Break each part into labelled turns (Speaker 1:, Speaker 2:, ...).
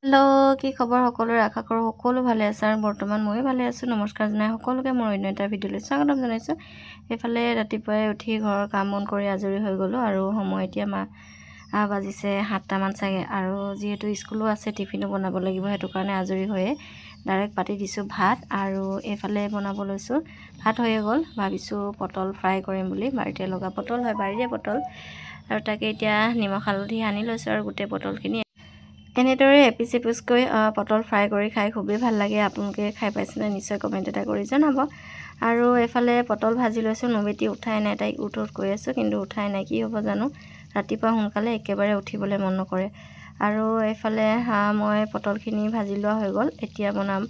Speaker 1: Hello' কি খবৰ সকলোৰে আশা কৰোঁ সকলো ভালে আছে আৰু বৰ্তমান ময়ো ভালে আছোঁ। নমস্কাৰ জনাই সকলোকে মোৰ অন্য এটা ভিডিঅ'লৈ স্বাগতম জনাইছোঁ। এইফালে ৰাতিপুৱাই উঠি ঘৰৰ কাম বন কৰি আজৰি হৈ গ'লোঁ আৰু সময় এতিয়া বাজিছে 7টামান চাগে। আৰু যিহেতু স্কুলো আছে টিফিনো বনাব লাগিব, সেইটো কাৰণে আজৰি হৈয়ে ডাইৰেক্ট পাতি দিছোঁ ভাত। আৰু এইফালে বনাব লৈছোঁ, ভাত হৈয়ে গ'ল। ভাবিছোঁ পটল ফ্ৰাই কৰিম বুলি, বাৰীতে লগা পটল হয়, বাৰীৰে পটল। আৰু তাকে এতিয়া নিমখ হালধি সানি লৈছোঁ আৰু গোটেই পটলখিনি এনেদৰে এপিচ এপিচকৈ পটল ফ্ৰাই কৰি খাই খুবেই ভাল লাগে। আপোনালোকে খাই পাইছেনে নিশ্চয় কমেণ্ট এটা কৰি জনাব। আৰু এইফালে পটল ভাজি লৈছোঁ। নবেটি উঠাই নাই, তাইক উঠ কৈ আছোঁ কিন্তু উঠাই নাই, কি হ'ব জানো। ৰাতিপুৱা সোনকালে একেবাৰে উঠিবলৈ মন নকৰে। আৰু এইফালে মই পটলখিনি ভাজি লোৱা হৈ গ'ল। এতিয়া বনাম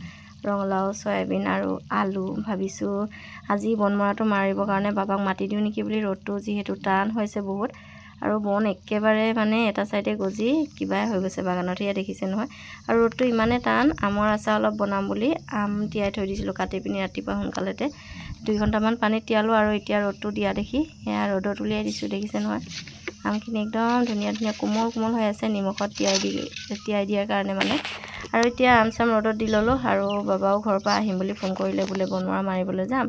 Speaker 1: ৰঙালাও, চয়াবিন আৰু আলু। ভাবিছোঁ আজি বন মৰাটো মাৰিবৰ কাৰণে বাবাক মাতি দিওঁ নেকি বুলি। ৰ'দটো যিহেতু টান হৈছে বহুত, আৰু বন একেবাৰে মানে এটা চাইডে গজি কিবাই হৈ গৈছে বাগানত, সেয়া দেখিছে নহয়। আৰু ৰ'দটো ইমানে টান, আমৰ আচাৰ অলপ বনাম বুলি আম তিয়াই থৈ দিছিলোঁ কাটি পিনি ৰাতিপুৱা সোনকালেতে। 2 ঘণ্টামান পানীত তিয়ালোঁ আৰু এতিয়া ৰ'দটো দিয়া দেখি সেয়া ৰ'দত উলিয়াই দিছোঁ, দেখিছে নহয়। আমখিনি একদম ধুনীয়া ধুনীয়া কোমল কোমল হৈ আছে, নিমখত তিয়াই দিয়াৰ কাৰণে মানে। আৰু এতিয়া আম চাম ৰ'দত দি ল'লোঁ। আৰু বাবাও ঘৰৰ পৰা আহিম বুলি ফোন কৰিলে, বোলে বনমৰা মাৰিবলৈ যাম,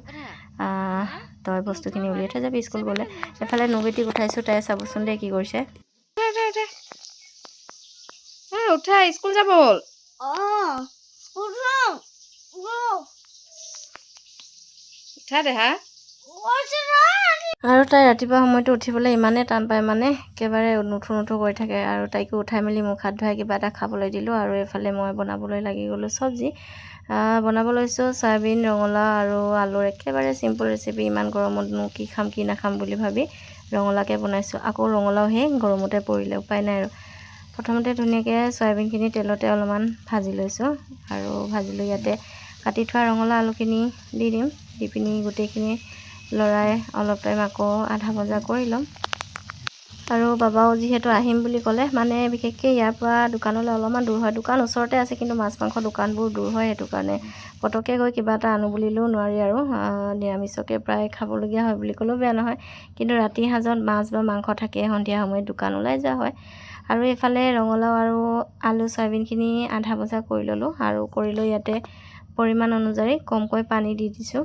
Speaker 1: তই বস্তুখিনি উলিয়াই থৈ যাবি স্কুল গ'লে। এফালে নবেটিক উঠাইছোঁ, তাই চাবচোন দেই কি কৰিছে। উঠা, স্কুল যাব হ'ল। উঠা দেহা। আৰু তাই ৰাতিপুৱা সময়টো উঠিবলৈ ইমানেই টান পায়, মানে একেবাৰে নুঠো নুঠো কৰি থাকে। আৰু তাইকো উঠাই মেলি মুখ হাত ধুৱাই কিবা এটা খাবলৈ দিলোঁ। আৰু এইফালে মই বনাবলৈ লাগি গ'লোঁ চব্জি। বনাব লৈছোঁ চয়াবিন, ৰঙালাও আৰু আলুৰ একেবাৰে চিম্পুল ৰেচিপি। ইমান গৰমতনো কি খাম কি নাখাম বুলি ভাবি ৰঙালাওকে বনাইছোঁ। আকৌ ৰঙালাও সেই গৰমতে পৰিলে, উপায় নাই আৰু। প্ৰথমতে ধুনীয়াকৈ চয়াবিনখিনি তেলতে অলপমান ভাজি লৈছোঁ। আৰু ভাজি লৈ ইয়াতে কাটি থোৱা ৰঙালাও আলুখিনি দি দিম। দি পিনি গোটেইখিনি লৰাই অলপ টাইম আকৌ আধা ভজা কৰি ল'ম। আৰু বাবাও যিহেতু আহিম বুলি ক'লে, মানে বিশেষকৈ ইয়াৰ পৰা দোকানলৈ অলপমান দূৰ হয়। দোকান ওচৰতে আছে কিন্তু মাছ মাংস দোকানবোৰ দূৰ হয়, সেইটো কাৰণে পটককৈ গৈ কিবা এটা আনো বুলিলেও নোৱাৰি। আৰু নিৰামিষকে প্ৰায় খাবলগীয়া হয় বুলি ক'লেও বেয়া নহয়। কিন্তু ৰাতিৰ সাঁজত মাছ বা মাংস থাকে, সন্ধিয়া সময়ত দোকান ওলাই যোৱা হয়। আৰু এইফালে ৰঙালাও আৰু আলু চয়াবিনখিনি আধা ভজা কৰি ল'লোঁ। আৰু কৰি লৈ ইয়াতে পৰিমাণ অনুযায়ী কমকৈ পানী দি দিছোঁ।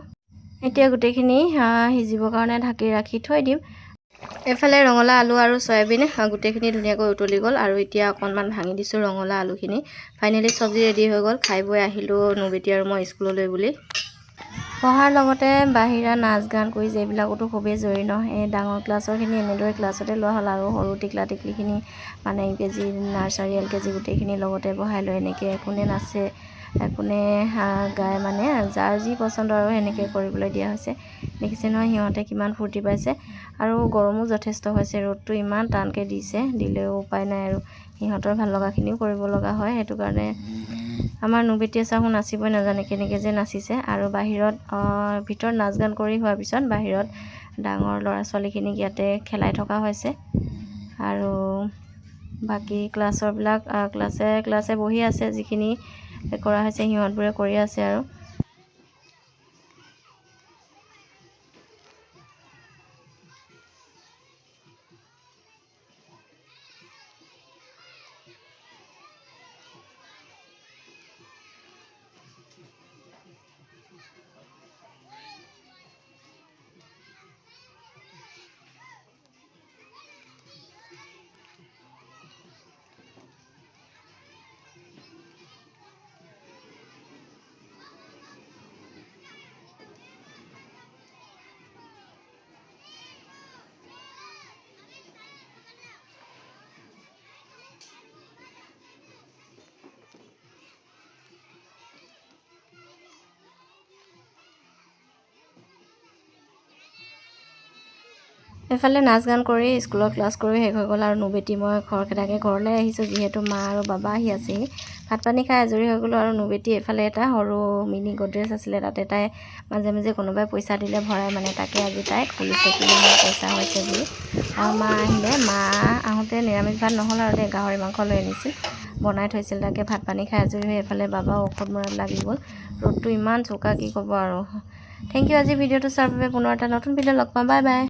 Speaker 1: এতিয়া গোটেইখিনি সিজিবৰ কাৰণে ঢাকি ৰাখি থৈ দিম। এইফালে ৰঙালাও আলু আৰু চয়াবিন গোটেইখিনি ধুনীয়াকৈ উতলি গ'ল। আৰু এতিয়া অকণমান ভাঙি দিছোঁ ৰঙালাও আলুখিনি। ফাইনেলি চব্জি ৰেডি হৈ গ'ল। খাই বৈ আহিলোঁ নবেটি আৰু মই স্কুললৈ বুলি। পঢ়াৰ লগতে বাহিৰা নাচ গান কুইজ এইবিলাকতো খুবেই জৰুৰী নহয়। এই ডাঙৰ ক্লাছৰখিনি এনেদৰে ক্লাছতে লোৱা হ'ল। আৰু সৰু টিকলা টিকলিখিনি মানে UKG, নাৰ্চাৰী, LKG গোটেইখিনি লগতে বহাই লৈ এনেকৈ কোনে নাচে, কোনে গায়, মানে যাৰ যি পচন্দ আৰু সেনেকৈ কৰিবলৈ দিয়া হৈছে। দেখিছে নহয় সিহঁতে কিমান ফূৰ্তি পাইছে। আৰু গৰমো যথেষ্ট হৈছে, ৰ'দটো ইমান টানকৈ দিছে, দিলেও উপায় নাই আৰু সিহঁতৰ ভাল লগাখিনিও কৰিব লগা হয়। সেইটো কাৰণে আমাৰ নবেটিয়ে চাহো নাচিবই নাজানে, কেনেকৈ যে নাচিছে। আৰু ভিতৰত নাচ গান কৰি হোৱাৰ পিছত বাহিৰত ডাঙৰ ল'ৰা ছোৱালীখিনিক ইয়াতে খেলাই থকা হৈছে। আৰু বাকী ক্লাছৰবিলাক ক্লাছে বহি আছে, যিখিনি কৰা হৈছে সিহঁতবোৰে কৰি আছে। আৰু এইফালে নাচ গান কৰি স্কুলৰ ক্লাছ কৰি শেষ হৈ গ'ল। আৰু নবেটি মই খৰখেদাকৈ ঘৰলৈ আহিছোঁ, যিহেতু মা আৰু বাবা আহি আছেহি। ভাত পানী খাই আজৰি হৈ গ'লোঁ। আৰু নবেটি এইফালে এটা সৰু মিনি গডৰেজ আছিলে, তাতে তাই মাজে মাজে কোনোবাই পইচা দিলে ভৰাই, মানে তাকে আজি তাই খুলিছে কিমান পইচা হৈছে বুলি। আৰু মা আহিলে, মা আহোঁতে নিৰামিষ ভাত নহ'ল আৰু গাহৰি মাংস লৈ আনিছিল, বনাই থৈছিল। তাকে ভাত পানী খাই আজৰি হৈ এইফালে বাবাও ঔষধ মৰাত লাগি গ'ল। ৰ'দটো ইমান চোকা, কি ক'ব আৰু। থেংক ইউ আজি ভিডিঅ'টো চোৱাৰ বাবে। পুনৰ এটা নতুন ভিডিঅ' লগ পাম। Bye bye.